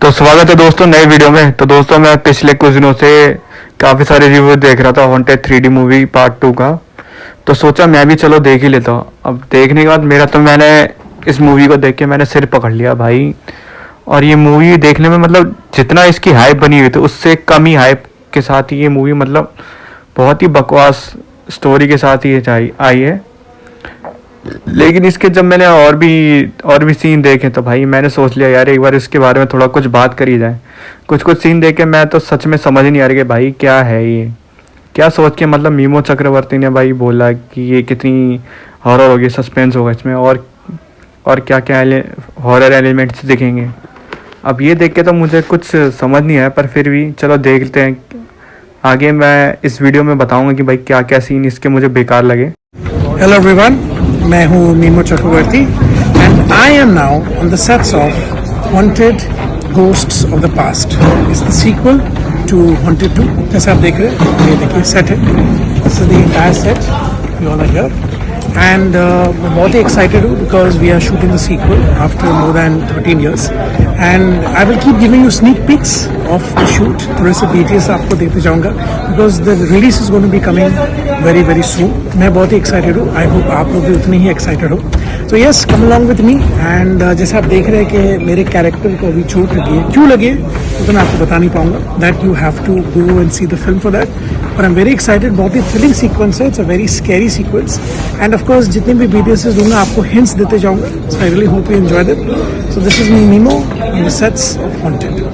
तो स्वागत है दोस्तों नए वीडियो में। तो दोस्तों मैं पिछले कुछ दिनों से काफ़ी सारे रिव्यू देख रहा था वांटेड 3D मूवी पार्ट 2 का। तो सोचा मैं भी चलो देख ही लेता हूँ। अब देखने के बाद मैंने इस मूवी को देख के मैंने सिर पकड़ लिया भाई। और ये मूवी देखने में मतलब जितना इसकी हाइप बनी हुई थी उससे कम ही हाइप के साथ ही ये मूवी मतलब बहुत ही बकवास स्टोरी के साथ ही ये आई है। लेकिन इसके जब मैंने और भी सीन देखे तो भाई मैंने सोच लिया यार एक बार इसके बारे में थोड़ा कुछ बात करी जाए। कुछ कुछ सीन देखे मैं तो सच में समझ नहीं आ रहा कि भाई क्या है ये, क्या सोच के मतलब मीमो चक्रवर्ती ने भाई बोला कि ये कितनी हॉरर होगी, सस्पेंस होगा इसमें और क्या क्या हॉरर एलिमेंट्स दिखेंगे। अब ये देख के तो मुझे कुछ समझ नहीं आया, पर फिर भी चलो देखते हैं। आगे मैं इस वीडियो में बताऊंगा कि भाई क्या क्या सीन इसके मुझे बेकार लगे। हेलो एवरीवन, मैं हूँ Mimoh Chakraborty and I am now on the sets of wanted ghosts of the past. It's the sequel to wanted 2। जैसे आप देख रहे हैं, ये देखिए सेट है, this is the entire set, you all are here and मैं बहुत ही एक्साइटेड हूँ because we are shooting the sequel after more than 13 years and I will keep giving you sneak peeks of the shoot. थोड़े से details आपको देते जाऊँगा because the release is going to be coming very very soon. मैं बहुत ही excited हूँ, I hope आप लोग भी उतने ही एक्साइटेड हो। तो yes, come along with me and जैसे आप देख रहे हैं कि मेरे कैरेक्टर को अभी चोट लगी है, क्यों लगी है वो तो मैं आपको बता नहीं पाऊंगा, that you have to go and see the film for that. और आई एम वेरी एक्साइटेड, बहुत ही थ्रिलिंग सीक्वेंस है, it's a very scary sequence and of course जितने भी वीडियोस दूंगा आपको हिंट्स देते जाऊंगा। So I really hope you enjoy that. So this is me Mimoh in the sets of Wanted.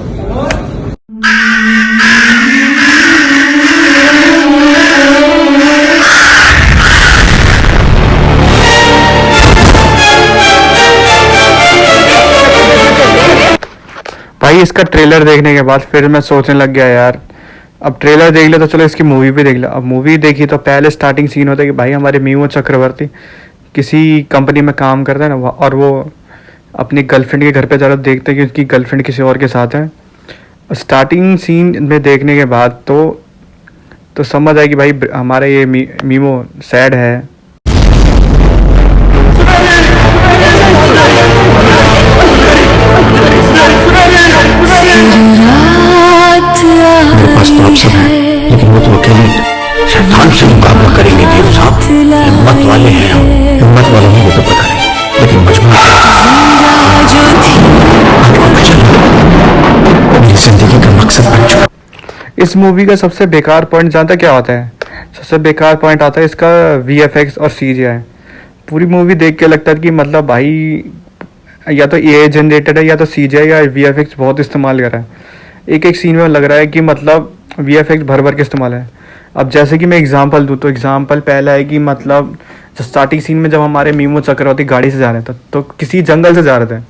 भाई इसका ट्रेलर देखने के बाद फिर मैं सोचने लग गया यार अब ट्रेलर देख लिया तो चलो इसकी मूवी भी देख लिया। अब मूवी देखी तो पहले स्टार्टिंग सीन होता है कि भाई हमारे मीमो चक्रवर्ती किसी कंपनी में काम करता है ना, और वो अपनी गर्लफ्रेंड के घर पे ज़रा देखते हैं कि उसकी गर्लफ्रेंड किसी और के साथ है। स्टार्टिंग सीन में देखने के बाद तो समझ आए कि भाई हमारा ये मीमो सैड है। मेरे पास तो ऑप्शन है, लेकिन वो तो अकेले शैतान से मुकाबला करेंगे। देव साहब हिम्मत वाले हैं, हम हिम्मत वालों में वो तो पता नहीं, लेकिन मजबूर मेरी जिंदगी का मकसद बन चुका। इस मूवी का सबसे बेकार पॉइंट जानता क्या होता है? सबसे बेकार पॉइंट आता है इसका VFX और CGI। पूरी मूवी देख के लगता है कि मतलब भाई या तो AI जनरेटेड है या तो CGI या VFX बहुत इस्तेमाल कर रहा है। एक एक सीन में लग रहा है कि मतलब VFX भर भर के इस्तेमाल है। अब जैसे कि मैं एग्जांपल दूँ तो एग्जांपल पहला है कि मतलब स्टार्टिंग सीन में जब हमारे मीमो चक्रवर्ती गाड़ी से जा रहे थे तो किसी जंगल से जा रहे थे।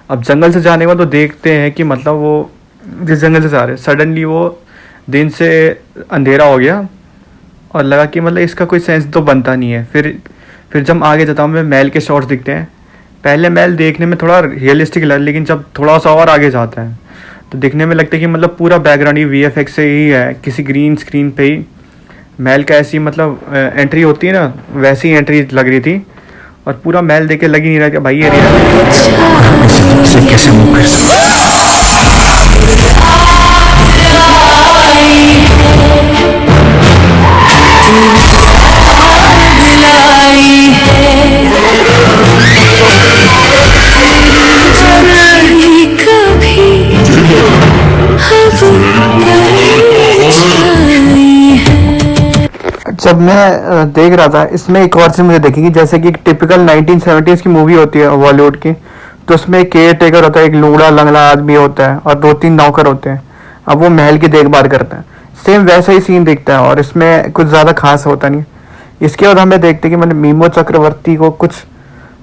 अब जंगल से जाने के बाद तो देखते हैं कि मतलब वो जिस जंगल से जा रहे सडनली वो दिन से अंधेरा हो गया और लगा कि मतलब इसका कोई सेंस तो बनता नहीं है। फिर जब आगे जाता हूँ मैं महल के शॉट्स दिखते हैं। पहले महल देखने में थोड़ा रियलिस्टिक लगा, लेकिन जब थोड़ा सा और आगे जाता है तो दिखने में लगता है कि मतलब पूरा बैकग्राउंड ही VFX से ही है। किसी ग्रीन स्क्रीन पे ही महल का ऐसी मतलब एंट्री होती है ना, वैसी एंट्री लग रही थी और पूरा महल देख के लग ही नहीं रहा कि भाई ये कैसे मुंह कर जब मैं देख रहा था इसमें एक और चीज़ मुझे देखी कि जैसे कि टिपिकल 1970s की मूवी होती है बॉलीवुड की, तो उसमें एक केयर टेकर होता है, एक लूड़ा लंगड़ा आदमी होता है और 2-3 नौकर होते हैं। अब वो महल की देखभाल करता है। सेम वैसा ही सीन दिखता है और इसमें कुछ ज़्यादा खास होता नहीं। इसके बाद हमें देखते हैं कि मतलब मीमो चक्रवर्ती को कुछ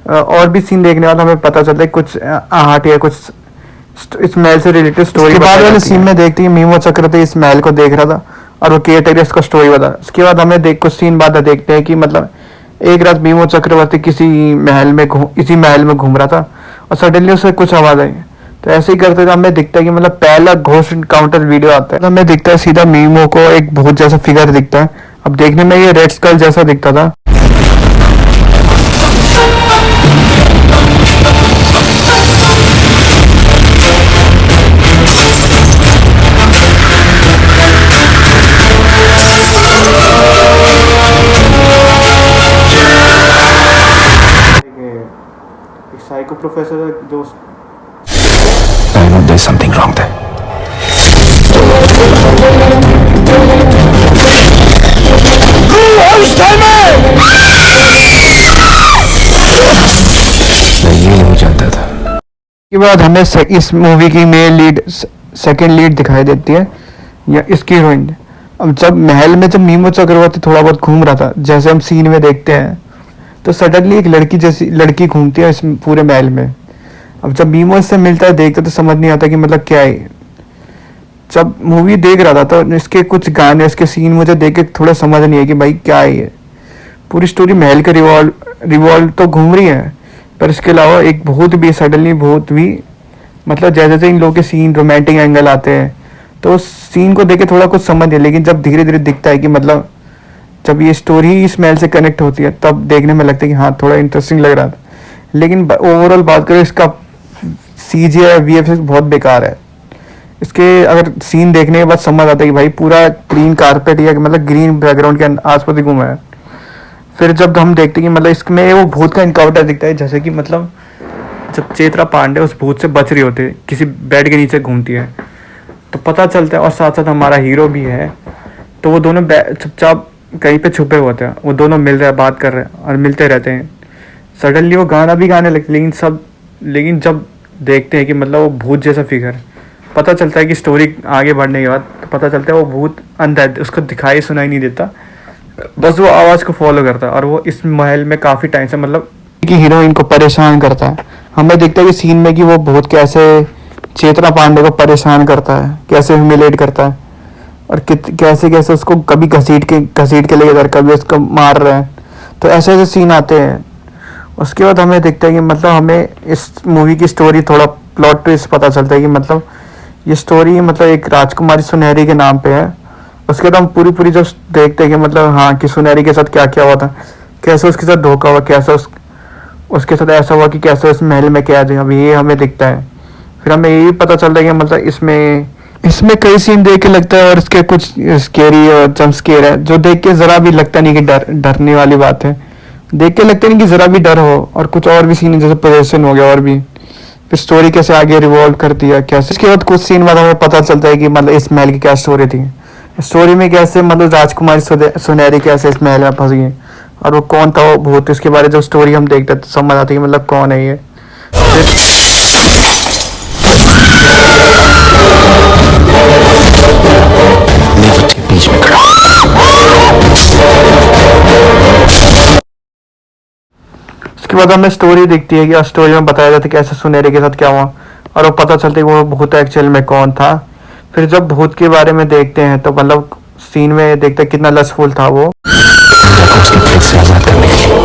और भी सीन देखने बाद हमें पता चलता है कुछ आहट या कुछ इस महल से रिलेटेड स्टोरी। बाद वाले सीन में देखते हैं कि मीमो चक्रवर्ती इस महल को देख रहा था और वो केयर टेकर इसको स्टोरी बता। उसके बाद हमें कुछ सीन बाद देखते हैं कि मतलब एक रात मीमो चक्रवर्ती इसी महल में घूम रहा था और सडनली उसे कुछ आवाज आई। तो ऐसे ही करते हमें दिखता है कि मतलब पहला घोस्ट इनकाउंटर वीडियो आता है तो हमें दिखता है सीधा मीमो को एक भूत जैसा फिगर दिखता है। अब देखने में ये रेड स्कल जैसा दिखता था। प्रोफेसर दोस्त I know there's something wrong there. मैं ये नहीं जानता था। के बाद हमें इस मूवी की मेल लीड सेकंड लीड दिखाई देती है या इसकी हीरोइन। अब जब महल में जब मीमो चक्रवर्ती थोड़ा बहुत घूम रहा था, जैसे हम सीन में देखते हैं, तो सडनली एक लड़की जैसी लड़की घूमती है इस पूरे महल में। अब जब मीमो इससे मिलता है, देखता तो समझ नहीं आता कि मतलब क्या है। जब मूवी देख रहा था तो इसके कुछ गाने, इसके सीन मुझे देख के थोड़ा समझ नहीं है कि भाई क्या है ये। पूरी स्टोरी महल के रिवॉल्व तो घूम रही है, पर इसके अलावा एक भूत भी सडनली भूत भी, मतलब जैसे जैसे इन लोगों के सीन रोमांटिक एंगल आते हैं तो उस सीन को देख के थोड़ा कुछ समझ नहीं। लेकिन जब धीरे धीरे दिखता है कि मतलब जब ये स्टोरी इस महल से कनेक्ट होती है, तब देखने में लगता है कि हाँ थोड़ा इंटरेस्टिंग लग रहा था। लेकिन ओवरऑल बात करें, इसका CGI VFX बहुत बेकार है। इसके अगर सीन देखने के बाद समझ आता है कि भाई पूरा ग्रीन कारपेट या मतलब ग्रीन बैकग्राउंड के आसपास ही घूमा है। फिर जब हम देखते हैं कि मतलब इसमें वो भूत का इनकाउंटर दिखता है, जैसे कि मतलब जब चेत्रा पांडे उस भूत से बच रही होती है, किसी बेड के नीचे घूमती है, तो पता चलता है, और साथ साथ हमारा हीरो भी है, तो वो दोनों चुपचाप कहीं पे छुपे होते हैं। वो दोनों मिल रहे हैं, बात कर रहे हैं और मिलते रहते हैं। सडनली वो गाना भी गाने लगते, लेकिन जब देखते हैं कि मतलब वो भूत जैसा फिगर, पता चलता है कि स्टोरी आगे बढ़ने के बाद तो पता चलता है वो भूत अंदर, उसको दिखाई सुनाई नहीं देता, बस वो आवाज़ को फॉलो करता है। और वो इस महल में काफ़ी टाइम से मतलब कि हीरोइन को परेशान करता है। हमें दिखता है कि सीन में कि वो भूत कैसे चेतना पांडे को परेशान करता है, कैसे ह्यूमिलेट करता है, और कैसे कैसे उसको कभी घसीट के ले इधर, कभी उसको मार रहे हैं। तो ऐसे ऐसे सीन आते हैं। उसके बाद हमें दिखता है कि मतलब हमें इस मूवी की स्टोरी थोड़ा प्लॉट ट्विस्ट पता चलता है कि मतलब ये स्टोरी मतलब एक राजकुमारी सुनहरी के नाम पे है। उसके बाद हम पूरी जब देखते हैं कि मतलब हाँ कि सुनहरी के साथ क्या क्या हुआ था, कैसे उसके साथ धोखा हुआ, कैसे उसके साथ ऐसा हुआ कि कैसे उस महल में कैद है, अभी ये हमें दिखता है। फिर हमें ये भी पता चलता है कि मतलब इसमें कई सीन देख के लगता है, और इसके कुछ स्केरी और जंप स्केयर है जो देख के जरा भी लगता नहीं कि डरने वाली बात है। देख के लगता नहीं कि जरा भी डर हो। और कुछ और भी सीन है, जैसे पोजेशन हो गया, और भी फिर स्टोरी कैसे आगे रिवॉल्व करती है कैसे। इसके बाद कुछ सीन बाद हमें पता चलता है कि मतलब इस महल की क्या स्टोरी थी, स्टोरी में कैसे मतलब राजकुमारी सुनहरी कैसे इस महल में फंस गई, और वो कौन था वो भूत। इसके बारे में जब स्टोरी हम देखते हैं तो समझ आती है कि मतलब कौन है ये। बीच में खड़ा उसके बाद हमें स्टोरी दिखती है कि स्टोरी में बताया जाता है कि ऐसे सुनहरे के साथ क्या हुआ, और वो पता चलता है कि वो भूत एक्चुअल में कौन था। फिर जब भूत के बारे में देखते हैं तो मतलब सीन में देखते हैं कितना लसफुल था वो। उसके कैद से आजाद करने के लिए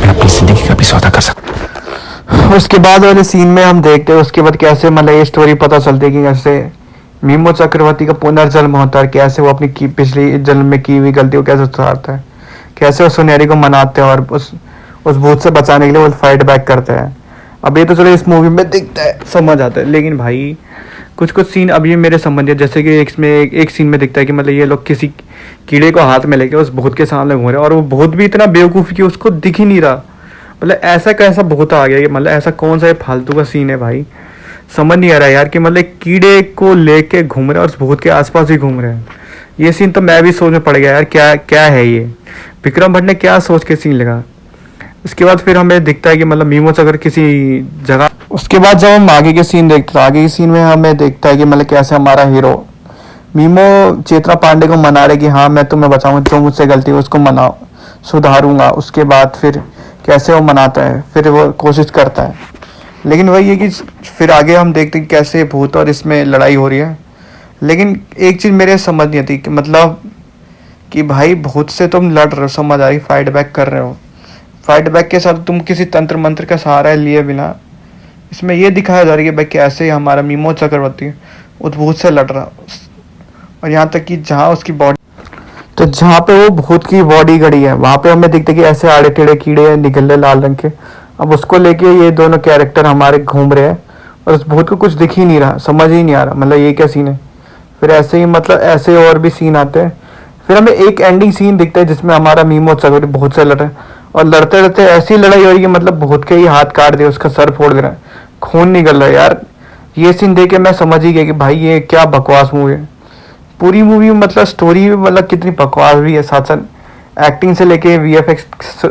मैं अपनी जिंदगी का भी सौदा कर सकता। उसके बाद वाले सीन में हम देखते हैं उसके बाद कैसे मतलब ये स्टोरी पता चलती है कि कैसे मीमो चक्रवर्ती का पुनर्जन्म होता है, कैसे वो अपनी पिछली जन्म में की हुई गलती को कैसे सुधारता है, कैसे वो सुनहरी को मनाते हैं और उस भूत से बचाने के लिए वो फाइट बैक करते हैं। अब ये तो चलो इस मूवी में दिखता है, समझ आता है, लेकिन भाई कुछ सीन अभी मेरे समझ है। जैसे कि एक सीन में दिखता है कि मतलब ये लोग किसी कीड़े को हाथ में लेके उस भूत के सामने घूम रहे हैं, और वो भूत भी इतना बेवकूफ़ कि उसको दिख ही नहीं रहा। मतलब ऐसा कैसा भूत आ गया कि मतलब ऐसा कौन सा ये फालतू का सीन है भाई, समझ नहीं आ रहा यार कि मतलब कीड़े को लेके घूम रहे हैं और उस भूत के आसपास ही घूम रहे हैं। ये सीन तो मैं भी सोच में पड़ गया यार, क्या क्या है ये, विक्रम भट्ट ने क्या सोच के सीन लगा। उसके बाद फिर हमें दिखता है कि मतलब मीमो अगर किसी जगह, उसके बाद जब हम आगे के सीन देखते हैं, आगे के सीन में हमें दिखता है कि मतलब कैसे हमारा हीरो मीमो चेतना पांडे को मना रहे कि हाँ मैं तुम्हें बचाऊंगा, जो मुझसे गलती है उसको मनाओ, सुधारूंगा। उसके बाद फिर कैसे वो मनाता है, फिर वो कोशिश करता है, लेकिन वही है कि फिर आगे हम देखते हैं कि कैसे भूत और इसमें लड़ाई हो रही है। लेकिन एक चीज़ मेरे समझ नहीं आती कि मतलब कि भाई भूत से तुम लड़ रहे हो, समझ आ रही, फाइट बैक कर रहे हो, फाइट बैक के साथ तुम किसी तंत्र मंत्र का सहारा लिए बिना इसमें ये दिखाया जा रहा है कि भाई कैसे हमारा मीमो चक्रवर्ती उस भूत से लड़ रहा। और यहाँ तक कि जहाँ उसकी बॉडी, तो जहाँ पे वो भूत की बॉडी गड़ी है वहाँ पे हमें दिखते कि ऐसे आड़े टेढ़े कीड़े निकल रहे लाल रंग के। अब उसको लेके ये दोनों कैरेक्टर हमारे घूम रहे हैं और उस भूत को कुछ दिख ही नहीं रहा, समझ ही नहीं आ रहा मतलब ये क्या सीन है। फिर ऐसे ही मतलब ऐसे और भी सीन आते हैं। फिर हमें एक एंडिंग सीन दिखता है जिसमें हमारा मीमो चक्रवर्ती भूत से लड़ रहा है और लड़ते लड़ते ऐसी लड़ाई हो रही है मतलब भूत के ही हाथ काट दे, उसका सर फोड़ देना, खून निकल रहा है यार। ये सीन देख के मैं समझ ही गया कि भाई ये क्या बकवास मूवी है। पूरी मूवी मतलब स्टोरी भी मतलब कितनी बकवास भी है, साथ साथ एक्टिंग से लेके वीएफएक्स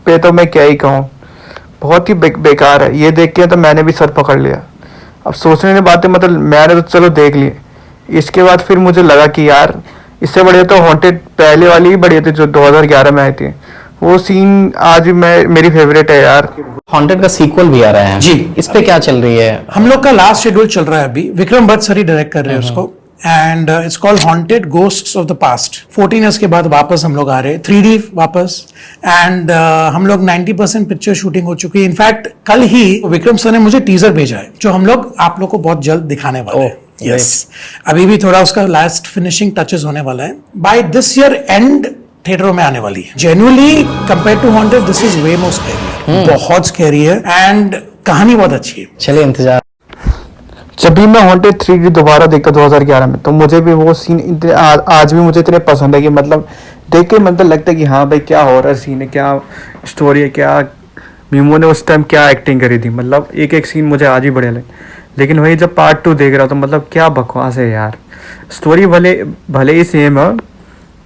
पे तो मैं क्या ही कहूँ, बहुत ही बेकार है। ये देख के तो मैंने भी सर पकड़ लिया। अब सोचने की बात है, मतलब मैंने तो चलो देख ली, इसके बाद फिर मुझे लगा कि यार इससे बढ़िया तो हॉन्टेड पहले वाली ही बढ़िया थी जो 2011 में आई थी। वो सीन आज भी मैं मेरी फेवरेट है यार। हॉन्टेड का सीक्वल भी आ रहा है जी। इस पे क्या चल रही है? हम लोग का लास्ट शेड्यूल चल रहा है अभी, विक्रम भट्ट सर ही डायरेक्ट कर रहे हैं उसको, and it's called haunted ghosts of the past. 14 years के बाद वापस हम लोग आ रहे हैं, 3D वापस। एंड हम लोग 90% पिक्चर शूटिंग हो चुकी है। इनफैक्ट कल ही विक्रम सर ने मुझे टीजर भेजा है जो हम लोग आप लोग को बहुत जल्द दिखाने वाले हैं। यस, अभी भी थोड़ा उसका लास्ट फिनिशिंग टचेस होने वाला है। बाय दिस ईयर एंड थिएटरों में आने वाली है। Genuinely compare to haunted this is way more scary, बहुत स्कैरी है एंड कहानी बहुत अच्छी है। चलिए इंतजार। जब भी मैं हॉन्टेड 3 दोबारा देखता 2011 में, तो मुझे भी वो सीन इतने आज भी मुझे इतने पसंद है कि मतलब देख के मतलब लगता है कि हाँ भाई क्या हॉरर सीन है, क्या स्टोरी है, क्या मीमो ने उस टाइम क्या एक्टिंग करी थी। मतलब एक एक सीन मुझे आज भी बढ़िया लगे। लेकिन वही जब पार्ट 2 देख रहा तो मतलब क्या बकवास है यार। स्टोरी भले ही सेम है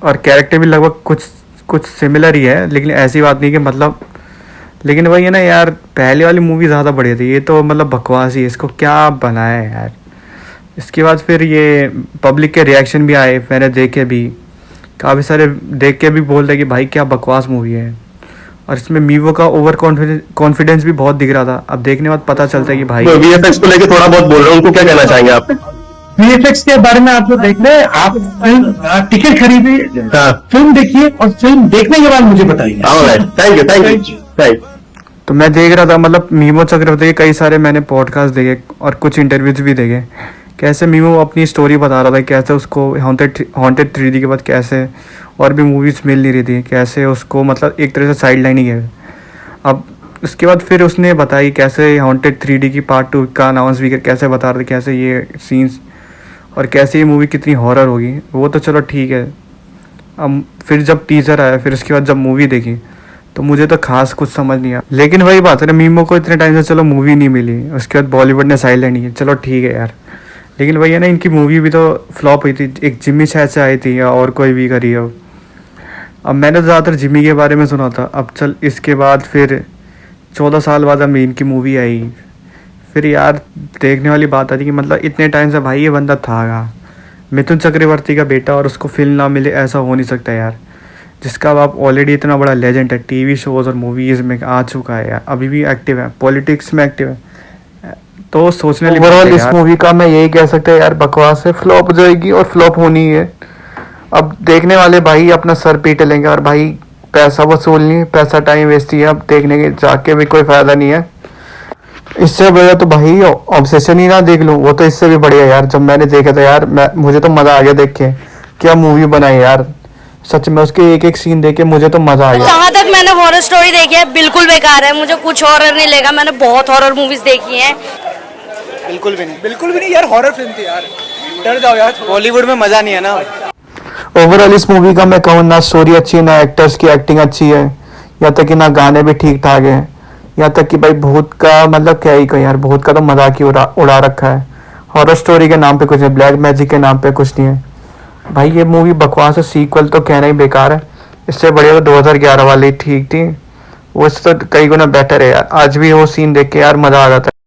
और कैरेक्टर भी लगभग कुछ सिमिलर ही है, लेकिन ऐसी बात नहीं कि मतलब, लेकिन वही है ना यार, पहले वाली मूवी ज़्यादा बढ़िया थी, ये तो मतलब बकवास ही है। इसको क्या बनाया है यार। इसके बाद फिर ये पब्लिक के रिएक्शन भी आए, मैंने देखे भी, काफ़ी सारे देख के भी बोल रहे कि भाई क्या बकवास मूवी है। और इसमें मीवो का ओवर कॉन्फिडेंस भी बहुत दिख रहा था। अब देखने के बाद पता चलता है कि भाई वीएफएक्स को लेके थोड़ा बहुत बोल रहे हैं, उनको क्या कहना चाहेंगे आप? वीएफएक्स के बारे में आप जो देख रहे हैं, आप फिल्म टिकट खरीदिए, हाँ। फिल्म देखिए और फिल्म देखने के बाद मुझे बताइए। Thank you. तो मैं देख रहा था मतलब मीमो चक्रवर्ती के कई सारे मैंने पॉडकास्ट देखे और कुछ इंटरव्यूज भी देखे, कैसे मीमो अपनी स्टोरी बता रहा था, कैसे उसको हॉन्टेड 3D के बाद कैसे और भी मूवीज़ मिल नहीं रही थी, कैसे उसको मतलब एक तरह से साइड लाइन ही गया। अब उसके बाद फिर उसने बताई कैसे हॉन्टेड 3D की पार्ट 2 का अनाउंस भी कैसे बता रहे थे, कैसे ये सीन्स और कैसे ये मूवी कितनी हॉरर होगी। वो तो चलो ठीक है। अब फिर जब टीजर आया, फिर उसके बाद जब मूवी देखी तो मुझे तो खास कुछ समझ नहीं आया। लेकिन वही बात है ना, मीमो को इतने टाइम से चलो मूवी नहीं मिली, उसके बाद बॉलीवुड ने साइड लाइन की, चलो ठीक है यार। लेकिन वही है ना, इनकी मूवी भी तो फ्लॉप हुई थी, एक जिम्मी शायद से आई थी या और कोई भी करी हो। अब मैंने तो ज़्यादातर जिम्मी के बारे में सुना था। अब चल इसके बाद फिर 14 साल बाद अब इनकी मूवी आई, फिर यार देखने वाली बात आती कि मतलब इतने टाइम से भाई ये बंदा था मिथुन चक्रवर्ती का बेटा और उसको फिल्म ना मिले, ऐसा हो नहीं सकता यार। जिसका बाप ऑलरेडी इतना बड़ा लेजेंड है, टीवी शोज़ और मूवीज़ में आ चुका है यार, अभी भी एक्टिव है, पॉलिटिक्स में एक्टिव है। तो सोचने वाली ओवरऑल इस मूवी का मैं यही कह सकता है यार, बकवास है, फ्लॉप हो जाएगी और फ्लॉप होनी है। अब देखने वाले भाई अपना सर पीट लेंगे और भाई पैसा वसूल नहीं, पैसा टाइम वेस्ट ही है। अब देखने के जाके भी कोई फ़ायदा नहीं है। इससे बढ़िया तो भाई ऑब्सेशन ही ना देख लूँ, वो तो इससे भी बढ़िया यार। जब मैंने देखा था यार, मुझे तो मज़ा आ गया देख के, क्या मूवी बनाई यार, सच में उसके एक एक सीन देख के मुझे तो मज़ा आ गया। जहाँ तक मैंने हॉरर स्टोरी देखी है बिल्कुल बेकार है, मुझे कुछ हॉरर नहीं लगा। मैंने बहुत हॉरर मूवीज देखी हैं। बिल्कुल भी नहीं यार, हॉरर फिल्म थी यार, डर जाओ यार। बॉलीवुड में मजा नहीं है ना। ओवरऑल इस मूवी का मैं कहूँ ना स्टोरी अच्छी है, ना एक्टर्स की एक्टिंग अच्छी है, या तक कि ना गाने भी ठीक ठाक है, या तक कि भाई भूत का मतलब क्या ही कहीं यार, भूत का तो मजाक ही उड़ा रखा है। हॉरर स्टोरी के नाम पे कुछ है, ब्लैक मैजिक के नाम पे कुछ नहीं है भाई। ये मूवी बकवास है, सीक्वल तो कहना ही बेकार है। इससे बढ़िया तो 2011 वाली ठीक थी, वो इससे तो कई गुना बेटर है यार। आज भी वो सीन देख के यार मजा आ जाता है।